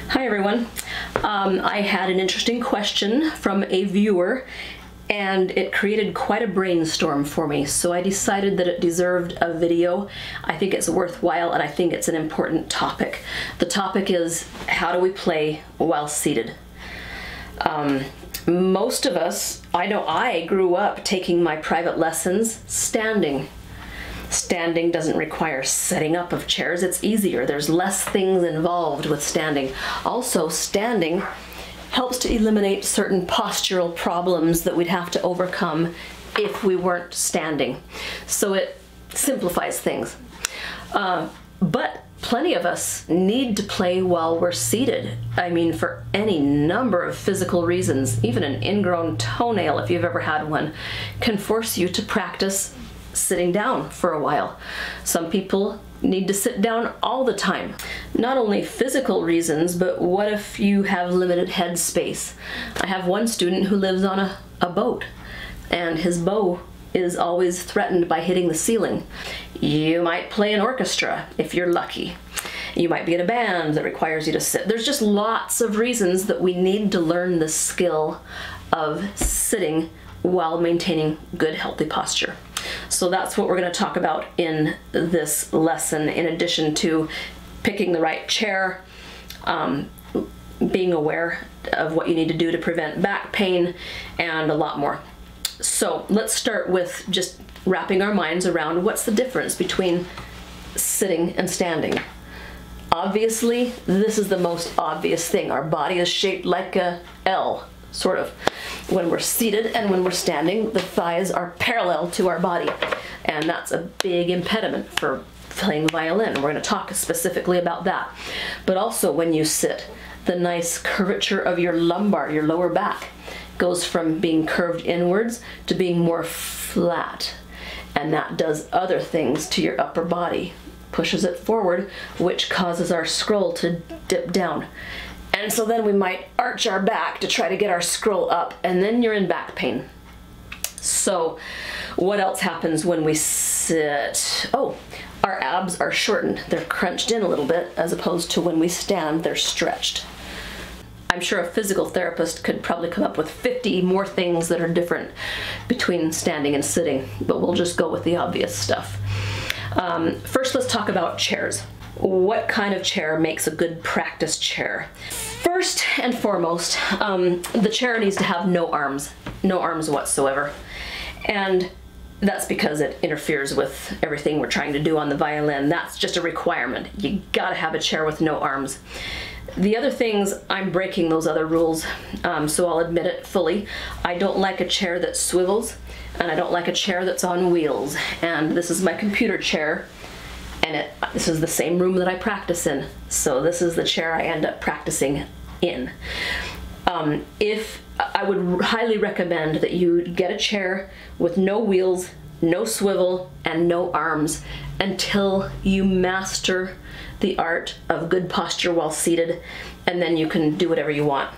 Hi everyone. I had an interesting question from a viewer and it created quite a brainstorm for me, so I decided that it deserved a video. I think it's worthwhile and I think it's an important topic. The topic is, how do we play while seated? Most of us, I know I grew up taking my private lessons standing. Standing doesn't require setting up of chairs, it's easier. There's less things involved with standing. Also, standing helps to eliminate certain postural problems that we'd have to overcome if we weren't standing. So it simplifies things. But plenty of us need to play while we're seated. I mean, for any number of physical reasons. Even an ingrown toenail, if you've ever had one, can force you to practice sitting down for a while. Some people need to sit down all the time. Not only physical reasons, but what if you have limited head space? I have one student who lives on a boat, and his bow is always threatened by hitting the ceiling. You might play an orchestra if you're lucky. You might be in a band that requires you to sit. There's just lots of reasons that we need to learn the skill of sitting while maintaining good, healthy posture. So that's what we're going to talk about in this lesson, in addition to picking the right chair, being aware of what you need to do to prevent back pain, and a lot more. So let's start with just wrapping our minds around what's the difference between sitting and standing. Obviously, this is the most obvious thing. Our body is shaped like a L, sort of. When we're seated and when we're standing, the thighs are parallel to our body, and that's a big impediment for playing violin. We're going to talk specifically about that. But also when you sit, the nice curvature of your lumbar, your lower back, goes from being curved inwards to being more flat, and that does other things to your upper body. Pushes it forward, which causes our scroll to dip down. And so then we might arch our back to try to get our scroll up, and then you're in back pain. So what else happens when we sit? Oh, our abs are shortened. They're crunched in a little bit, as opposed to when we stand, they're stretched. I'm sure a physical therapist could probably come up with 50 more things that are different between standing and sitting, but we'll just go with the obvious stuff. First, let's talk about chairs. What kind of chair makes a good practice chair? First and foremost, the chair needs to have no arms whatsoever. And that's because it interferes with everything we're trying to do on the violin. That's just a requirement. You gotta have a chair with no arms. The other things, I'm breaking those other rules, so I'll admit it fully. I don't like a chair that swivels, and I don't like a chair that's on wheels. And this is my computer chair. And this is the same room that I practice in, so this is the chair I end up practicing in. I would highly recommend that you get a chair with no wheels, no swivel, and no arms until you master the art of good posture while seated, and then you can do whatever you want.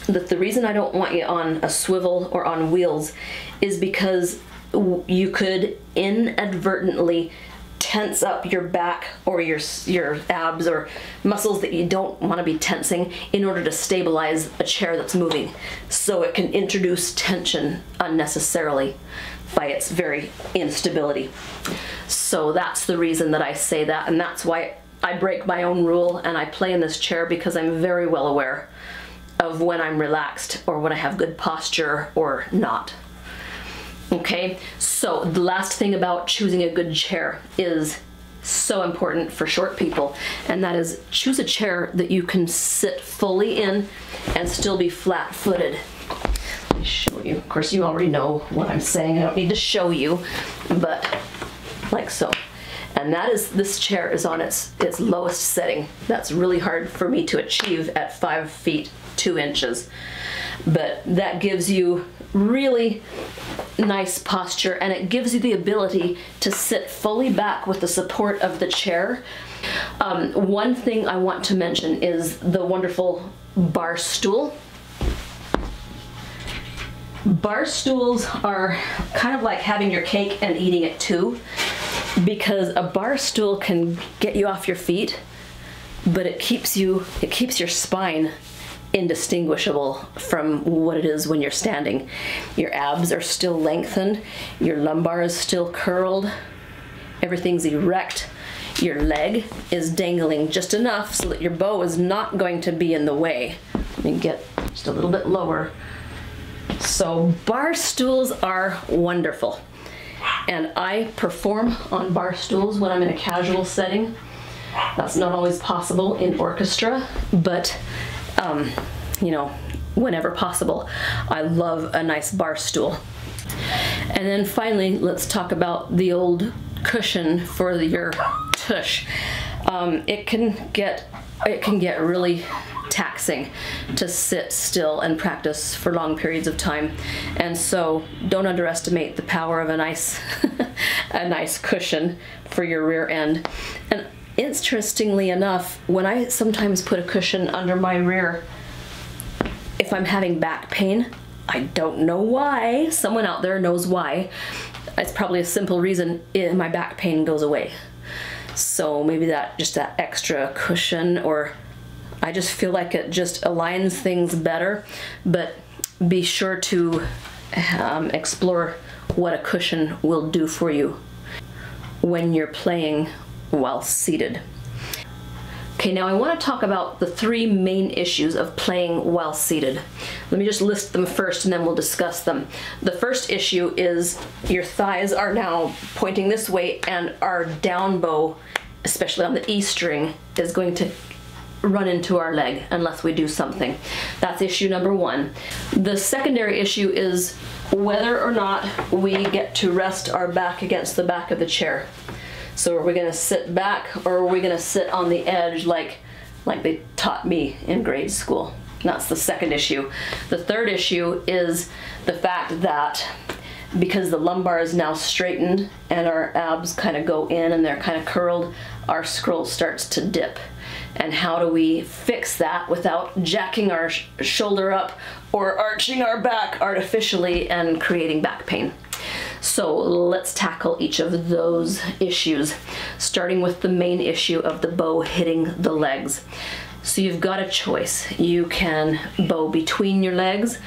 The reason I don't want you on a swivel or on wheels is because you could inadvertently tense up your back or your abs or muscles that you don't want to be tensing in order to stabilize a chair that's moving. So it can introduce tension unnecessarily by its very instability. So that's the reason that I say that, and that's why I break my own rule and I play in this chair, because I'm very well aware of when I'm relaxed or when I have good posture or not. Okay, so the last thing about choosing a good chair is so important for short people, and that is choose a chair that you can sit fully in and still be flat-footed. Let me show you. Of course, you already know what I'm saying. I don't need to show you, but like so. And that is, this chair is on its lowest setting. That's really hard for me to achieve at 5 feet 2 inches. But that gives you really nice posture, and it gives you the ability to sit fully back with the support of the chair. One thing I want to mention is the wonderful bar stool. Bar stools are kind of like having your cake and eating it too, because a bar stool can get you off your feet, but it keeps your spine indistinguishable from what it is when you're standing. Your abs are still lengthened, your lumbar is still curled, everything's erect, your leg is dangling just enough so that your bow is not going to be in the way. Let me get just a little bit lower. So bar stools are wonderful, and I perform on bar stools when I'm in a casual setting. That's not always possible in orchestra, but you know, whenever possible, I love a nice bar stool. And then finally, let's talk about the old cushion for your tush. It can get really taxing to sit still and practice for long periods of time, and so don't underestimate the power of a nice a nice cushion for your rear end. And interestingly enough, when I sometimes put a cushion under my rear, if I'm having back pain, I don't know why, someone out there knows why, it's probably a simple reason, my back pain goes away. So maybe just that extra cushion, or I just feel like it just aligns things better. But be sure to explore what a cushion will do for you when you're playing while seated. Okay, now I want to talk about the 3 main issues of playing while seated. Let me just list them first and then we'll discuss them. The first issue is your thighs are now pointing this way, and our down bow, especially on the E string, is going to run into our leg unless we do something. That's issue number 1. The secondary issue is whether or not we get to rest our back against the back of the chair. So are we going to sit back, or are we going to sit on the edge like they taught me in grade school? That's the second issue. The third issue is the fact that because the lumbar is now straightened and our abs kind of go in and they're kind of curled, our scroll starts to dip. And how do we fix that without jacking our shoulder up or arching our back artificially and creating back pain? So let's tackle each of those issues, starting with the main issue of the bow hitting the legs. So you've got a choice. You can bow between your legs,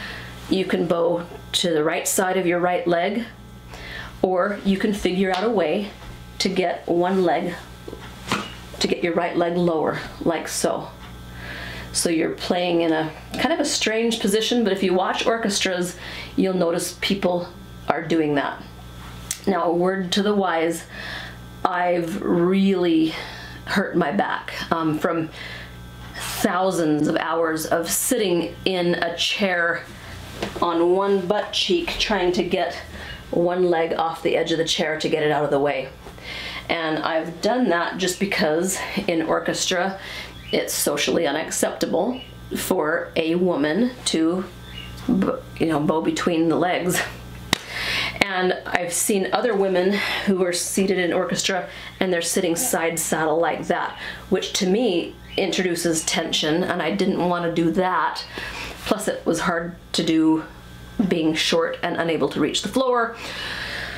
you can bow to the right side of your right leg, or you can figure out a way to get your right leg lower, like so. So you're playing in a kind of a strange position, but if you watch orchestras, you'll notice people are doing that. Now, a word to the wise, I've really hurt my back from thousands of hours of sitting in a chair on one butt cheek trying to get one leg off the edge of the chair to get it out of the way. And I've done that just because in orchestra it's socially unacceptable for a woman to, bow between the legs. And I've seen other women who are seated in orchestra and they're sitting side saddle like that, which to me introduces tension, and I didn't want to do that. Plus it was hard to do being short and unable to reach the floor.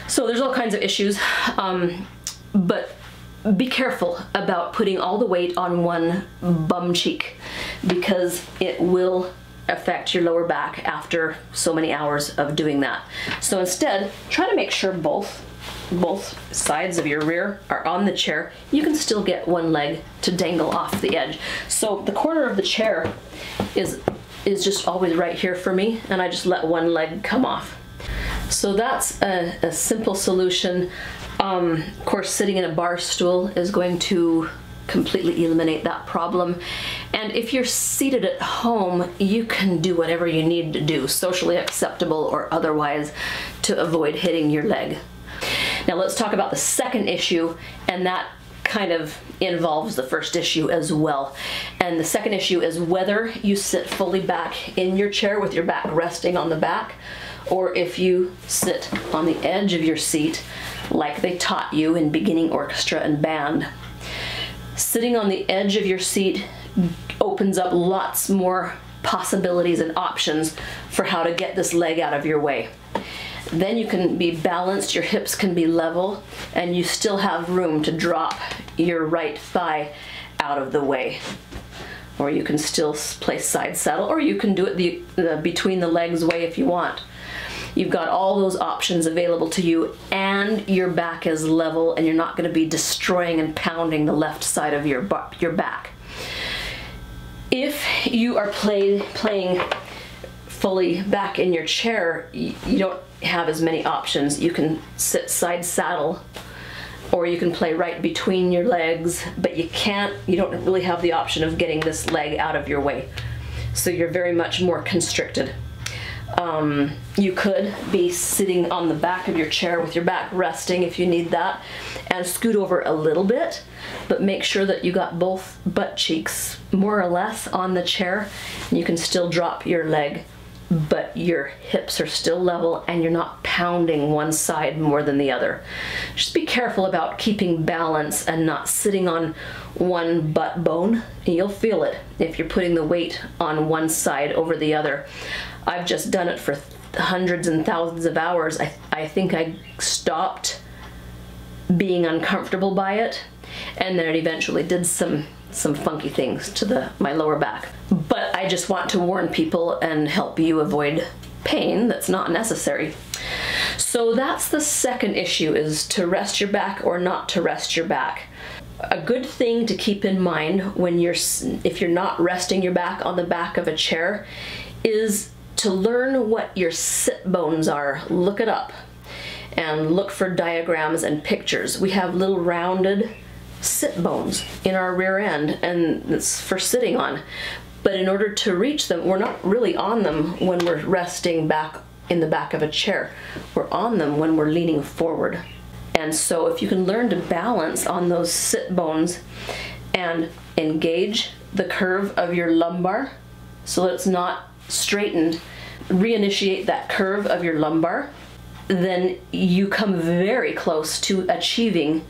So there's all kinds of issues. But be careful about putting all the weight on one bum cheek, because it will affect your lower back after so many hours of doing that. So instead, try to make sure both sides of your rear are on the chair. You can still get one leg to dangle off the edge. So the corner of the chair is just always right here for me, and I just let one leg come off. So that's a simple solution. Of course, sitting in a bar stool is going to completely eliminate that problem. And if you're seated at home, you can do whatever you need to do, socially acceptable or otherwise, to avoid hitting your leg. Now let's talk about the second issue, and that kind of involves the first issue as well. And the second issue is whether you sit fully back in your chair with your back resting on the back, or if you sit on the edge of your seat like they taught you in beginning orchestra and band. Sitting on the edge of your seat opens up lots more possibilities and options for how to get this leg out of your way. Then you can be balanced, your hips can be level, and you still have room to drop your right thigh out of the way. Or you can still place side saddle, or you can do it the between the legs way if you want. You've got all those options available to you, and your back is level, and you're not going to be destroying and pounding the left side of your back. If you are playing fully back in your chair, you don't have as many options. You can sit side saddle, or you can play right between your legs, but you don't really have the option of getting this leg out of your way. So you're very much more constricted. You could be sitting on the back of your chair with your back resting if you need that, and scoot over a little bit, but make sure that you got both butt cheeks more or less on the chair, and you can still drop your leg, but your hips are still level and you're not pounding one side more than the other. Just be careful about keeping balance and not sitting on one butt bone. You'll feel it if you're putting the weight on one side over the other. I've just done it for hundreds and thousands of hours. I think I stopped being uncomfortable by it, and then it eventually did some funky things to my lower back. But I just want to warn people and help you avoid pain that's not necessary. So that's the second issue, is to rest your back or not to rest your back. A good thing to keep in mind when if you're not resting your back on the back of a chair is to learn what your sit bones are. Look it up and look for diagrams and pictures. We have little rounded sit bones in our rear end, and it's for sitting on. But in order to reach them, we're not really on them when we're resting back in the back of a chair. We're on them when we're leaning forward. And so if you can learn to balance on those sit bones and engage the curve of your lumbar so that it's not straightened, reinitiate that curve of your lumbar, then you come very close to achieving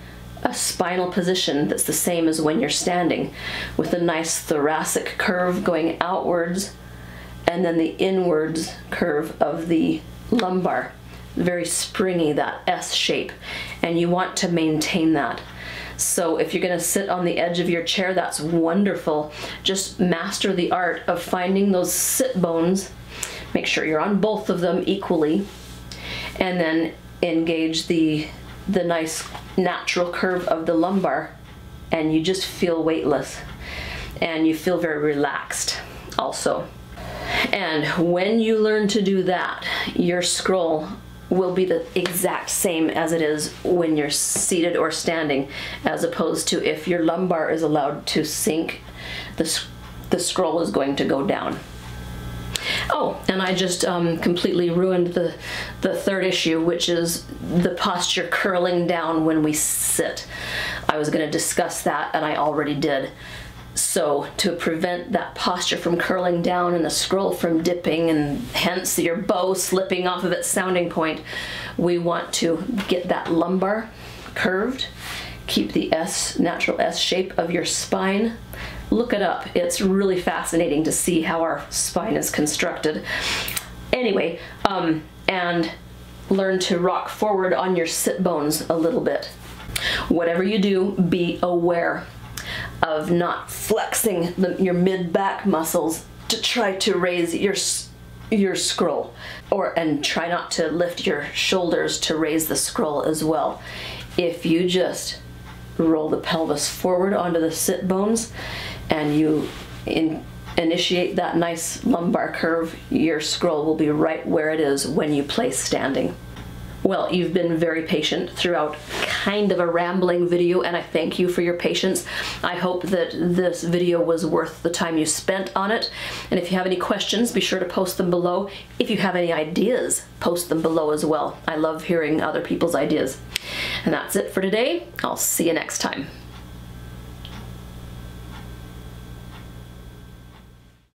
a spinal position that's the same as when you're standing, with a nice thoracic curve going outwards and then the inwards curve of the lumbar. Very springy, that S shape, and you want to maintain that. So if you're going to sit on the edge of your chair, that's wonderful. Just master the art of finding those sit bones. Make sure you're on both of them equally, and then engage the nice natural curve of the lumbar, and you just feel weightless and you feel very relaxed also. And when you learn to do that, your scroll will be the exact same as it is when you're seated or standing, as opposed to if your lumbar is allowed to sink, the scroll is going to go down. Oh, and I just completely ruined the third issue, which is the posture curling down when we sit. I was going to discuss that, and I already did. So to prevent that posture from curling down and the scroll from dipping, and hence your bow slipping off of its sounding point, we want to get that lumbar curved, keep the natural S shape of your spine. Look it up. It's really fascinating to see how our spine is constructed. Anyway, and learn to rock forward on your sit bones a little bit. Whatever you do, be aware of not flexing your mid-back muscles to try to raise your scroll, and try not to lift your shoulders to raise the scroll as well. If you just roll the pelvis forward onto the sit bones and you initiate that nice lumbar curve, your scroll will be right where it is when you place standing. Well, you've been very patient throughout kind of a rambling video, and I thank you for your patience. I hope that this video was worth the time you spent on it. And if you have any questions, be sure to post them below. If you have any ideas, post them below as well. I love hearing other people's ideas. And that's it for today. I'll see you next time.